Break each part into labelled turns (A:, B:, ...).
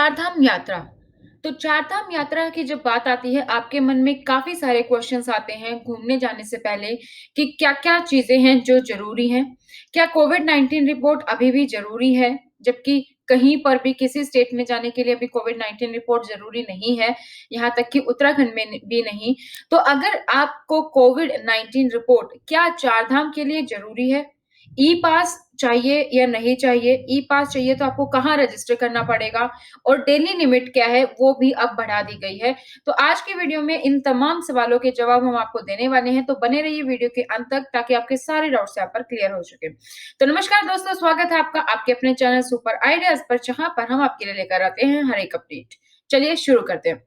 A: चारधाम यात्रा। तो चारधाम यात्रा की जब बात आती है, आपके मन में काफ़ी सारे क्वेश्चन्स आते हैं घूमने जाने से पहले कि क्या-क्या चीज़ें हैं जो ज़रूरी हैं? क्या कोविड-19 रिपोर्ट अभी भी ज़रूरी है? जबकि कहीं पर भी किसी स्टेट में जाने के लिए अभी कोविड-19 रिपोर्ट ज़रूरी नहीं है, यहाँ तक कि उत्तराखंड में भी नहीं। तो अगर आपको कोविड-19 रिपोर्ट क्या चारधाम के लिए ज़रूरी है? ई पास चाहिए या नहीं चाहिए? ई पास चाहिए तो आपको कहाँ रजिस्टर करना पड़ेगा? और डेली लिमिट क्या है वो भी अब बढ़ा दी गई है। तो आज की वीडियो में इन तमाम सवालों के जवाब हम आपको देने वाले हैं, तो बने रहिए वीडियो के अंत तक ताकि आपके सारे डाउट्स यहाँ पर क्लियर हो सके। तो नमस्कार दोस्तों, स्वागत है आपका आपके अपने चैनल सुपर आइडियाज़ पर, जहाँ पर हम आपके लिए लेकर आते हैं हर एक अपडेट। चलिए शुरू करते हैं।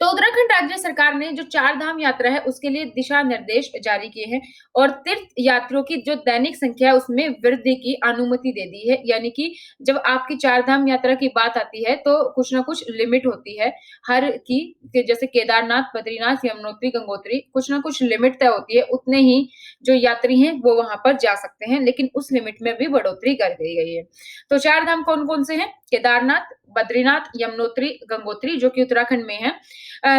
A: तो उत्तराखंड राज्य सरकार ने जो चार धाम यात्रा है उसके लिए दिशा निर्देश जारी किए हैं और तीर्थ यात्रियों की जो दैनिक संख्या है उसमें वृद्धि की अनुमति दे दी है। यानी कि जब आपकी चार धाम यात्रा की बात आती है तो कुछ ना कुछ लिमिट होती है हर की, कि जैसे केदारनाथ, बद्रीनाथ, यमुनोत्री, गंगोत्री, कुछ ना कुछ लिमिट तय होती है। उतने ही जो यात्री हैं वो वहां पर जा सकते हैं, लेकिन उस लिमिट में भी बढ़ोतरी कर दी गई है। तो चार धाम कौन कौन से हैं? केदारनाथ, बद्रीनाथ, यमुनोत्री, गंगोत्री जो कि उत्तराखंड में है।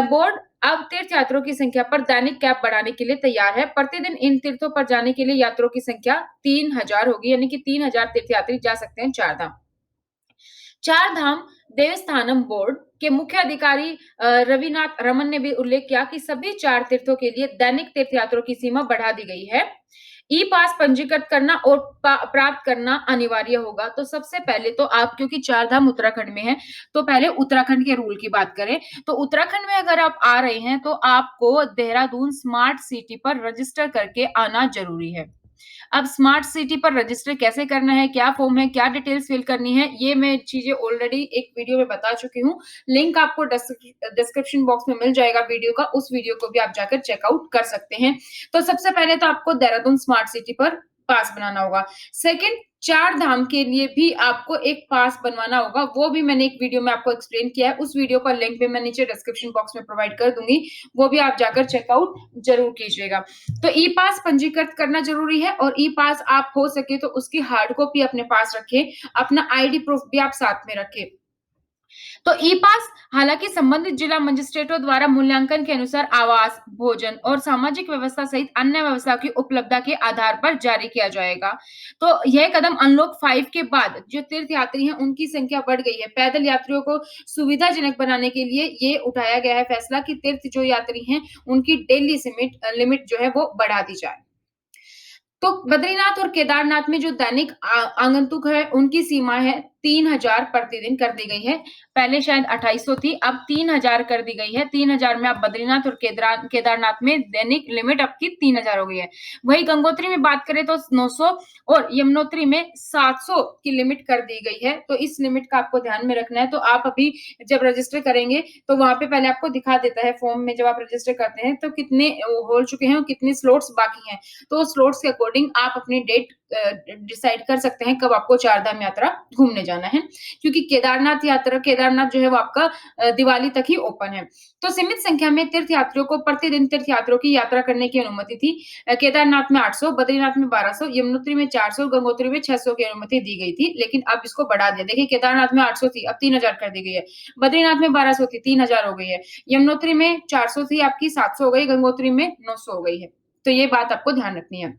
A: बोर्ड अब तीर्थ यात्रियों की संख्या पर दैनिक कैप बढ़ाने के लिए तैयार है। प्रतिदिन इन तीर्थों पर जाने के लिए यात्रियों की संख्या 3000 होगी, यानी कि 3000 तीर्थयात्री जा सकते हैं चार धाम। चार धाम देवस्थानम बोर्ड के मुख्य अधिकारी रविनाथ रमन ने भी उल्लेख किया कि सभी चार तीर्थों के लिए दैनिक तीर्थयात्रियों की सीमा बढ़ा दी गई है। ई पास पंजीकृत करना और प्राप्त करना अनिवार्य होगा। तो सबसे पहले तो आप, क्योंकि चार धाम उत्तराखंड में है, तो पहले उत्तराखंड के रूल की बात करें तो उत्तराखंड में अगर आप आ रहे हैं तो आपको देहरादून स्मार्ट सिटी पर रजिस्टर करके आना जरूरी है। अब स्मार्ट सिटी पर रजिस्टर कैसे करना है, क्या फॉर्म है, क्या डिटेल्स फिल करनी है, ये मैं चीजें ऑलरेडी एक वीडियो में बता चुकी हूँ। लिंक आपको डिस्क्रिप्शन बॉक्स में मिल जाएगा वीडियो का, उस वीडियो को भी आप जाकर चेकआउट कर सकते हैं। तो सबसे पहले तो आपको देहरादून स्मार्ट सिटी पर पास बनाना होगा। सेकंड, चार धाम के लिए भी आपको एक पास बनवाना होगा, वो भी मैंने एक वीडियो में आपको एक्सप्लेन किया है। उस वीडियो का लिंक भी मैं नीचे डिस्क्रिप्शन बॉक्स में प्रोवाइड कर दूंगी, वो भी आप जाकर चेकआउट जरूर कीजिएगा। तो ई पास पंजीकृत करना जरूरी है और ई पास आप हो सके तो उसकी हार्ड कॉपी अपने पास रखें, अपना आईडी प्रूफ भी आप साथ में रखें। तो ई पास हालांकि संबंधित जिला मजिस्ट्रेटों द्वारा मूल्यांकन के अनुसार आवास, भोजन और सामाजिक व्यवस्था सहित अन्य व्यवस्था की उपलब्धता के आधार पर जारी किया जाएगा। तो यह कदम अनलॉक 5 के बाद जो तीर्थ यात्री हैं उनकी संख्या बढ़ गई है। पैदल यात्रियों को सुविधाजनक बनाने के लिए ये उठाया गया है फैसला कि तीर्थ जो यात्री हैं उनकी डेली लिमिट जो है वो बढ़ा दी जाए। तो बद्रीनाथ और केदारनाथ में जो दैनिक आगंतुक है उनकी सीमा है 3000 प्रतिदिन कर दी गई है। पहले शायद 2800 थी, अब 3000 कर दी गई है। 3000 में आप बद्रीनाथ और केदारनाथ में दैनिक लिमिट आपकी 3000 हो गई है। वही गंगोत्री में बात करें तो 900 और यमुनोत्री में 700 की लिमिट कर दी गई है। तो इस लिमिट का आपको ध्यान में रखना है। तो आप अभी जब रजिस्टर करेंगे तो वहां पे पहले आपको दिखा देता है फॉर्म में, जब आप रजिस्टर करते हैं तो कितने हो चुके हैं और कितने स्लॉट्स बाकी हैं। तो स्लॉट्स के अकॉर्डिंग आप अपनी डेट डिसाइड कर सकते हैं कब आपको चार धाम यात्रा घूमने जाना है, क्योंकि केदारनाथ जो है वो आपका दिवाली तक ही ओपन है। तो सीमित संख्या में तीर्थ यात्रियों को प्रतिदिन तीर्थ यात्रियों की यात्रा करने की अनुमति थी। केदारनाथ में 800, बद्रीनाथ में 1200, यमुनोत्री में 400, गंगोत्री में 600 की अनुमति दी गई थी, लेकिन अब इसको बढ़ा दिया। देखिए केदारनाथ में 800 थी, अब 3000 कर दी गई है। बद्रीनाथ में 1200 थी, 3000 हो गई है। यमुनोत्री में 400 थी, आपकी 700 हो गई। गंगोत्री में 900 हो गई है। तो ये बात आपको ध्यान रखनी है।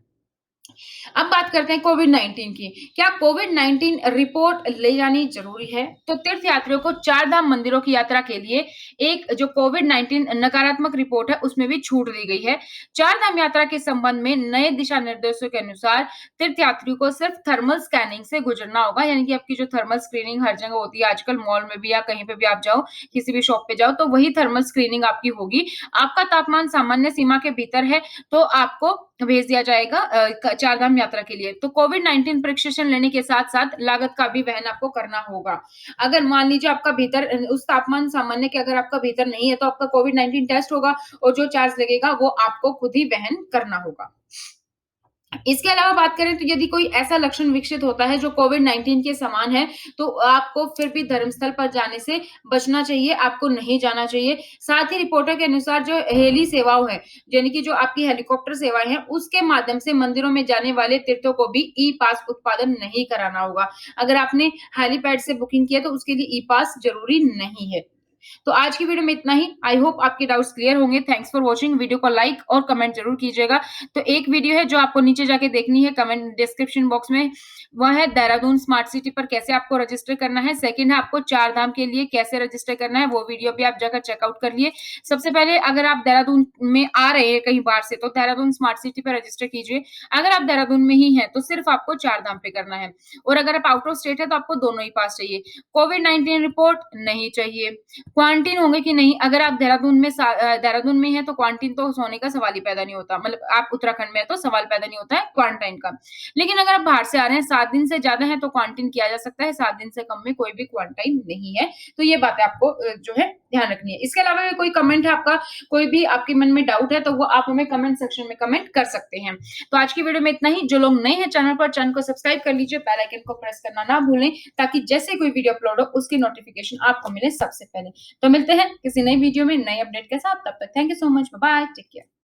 A: अब बात करते हैं कोविड-19 की। क्या कोविड-19 रिपोर्ट ले जानी जरूरी है? तो तीर्थ यात्रियों को चार धाम मंदिरों की यात्रा के लिए एक जो कोविड-19 नकारात्मक रिपोर्ट है उसमें भी छूट दी गई है। चार धाम यात्रा के संबंध में नए दिशा निर्देशों के अनुसार तीर्थ यात्रियों को सिर्फ थर्मल स्कैनिंग से गुजरना होगा, यानी कि आपकी जो थर्मल स्क्रीनिंग हर जगह होती है आजकल, मॉल में भी या कहीं पे भी आप जाओ, किसी भी शॉप पे जाओ तो वही थर्मल स्क्रीनिंग आपकी होगी। आपका तापमान सामान्य सीमा के भीतर है तो आपको भेज दिया जाएगा चार धाम यात्रा के लिए। तो कोविड-19 प्रिकॉशन लेने के साथ-साथ लागत का भी वहन आपको करना होगा। अगर मान लीजिए आपका भीतर उस तापमान सामान्य के अगर आपका भीतर नहीं है तो आपका कोविड-19 टेस्ट होगा और जो चार्ज लगेगा वो आपको खुद ही वहन करना होगा। इसके अलावा बात करें तो यदि कोई ऐसा लक्षण विकसित होता है जो कोविड-19 के समान है, तो आपको फिर भी धर्मस्थल पर जाने से बचना चाहिए, आपको नहीं जाना चाहिए। साथ ही रिपोर्टों के अनुसार जो हेली सेवाओं हैं, यानी कि जो आपकी हेलीकॉप्टर सेवाएँ हैं, उसके माध्यम से मंदिरों में जाने वाले तीर्थों को भी ई-पास उत्पादन नहीं कराना होगा। अगर आपने हेलीपैड से बुकिंग की है, तो उसके लिए ई-पास ज़रूरी नहीं है। तो आज की वीडियो में इतना ही। आई होप आपके डाउट्स क्लियर होंगे। Thanks for watching. वीडियो को लाइक और कमेंट ज़रूर कीजिएगा। तो एक वीडियो है जो आपको नीचे जाके देखनी है कमेंट डिस्क्रिप्शन बॉक्स में, वह है देहरादून स्मार्ट सिटी पर कैसे आपको रजिस्टर करना है। सेकंड है आपको 4 धाम के लिए कैसे रजिस्टर करना है, वो वीडियो भी आप जाकर चेकआउट कर लिए। सबसे पहले अगर आप देहरादून में आ रहे हैं कहीं बाहर से, तो देहरादून स्मार्ट सिटी पर रजिस्टर कीजिए। अगर आप देहरादून में ही हैं, तो सिर्फ आपको 4 धाम पे करना है और अगर आप आउट ऑफ स्टेट है, तो आपको दोनों ही पास चाहिए। कोविड-19 रिपोर्ट नहीं चाहिए। क्वारंटीन होंगे कि नहीं, अगर आप देहरादून में हैं तो क्वारंटीन तो होने का सवाल ही पैदा नहीं होता। मतलब आप उत्तराखंड में हैं तो सवाल पैदा नहीं होता है क्वारंटाइन का। लेकिन अगर आप बाहर से आ रहे हैं, 7 दिन से ज़्यादा है तो क्वारंटीन किया जा सकता है, 7 दिन से कम में कोई भी क्वारंटाइन नहीं है। तो ये बातें आपको जो है ध्यान रखनी है। इसके अलावा कोई कमेंट है आपका, कोई भी आपके मन में डाउट है तो वो आप हमें कमेंट सेक्शन में कमेंट कर सकते हैं। तो आज की वीडियो में इतना ही। जो लोग नए हैं चैनल पर, चैनल को सब्सक्राइब कर लीजिए, बेल आइकन को प्रेस करना ना भूलें ताकि जैसे कोई वीडियो अपलोड हो उसकी नोटिफिकेशन आपको मिले सबसे पहले। तो मिलते हैं किसी नई वीडियो में नए अपडेट के साथ। तब तक thank you so much. Bye bye. Take care.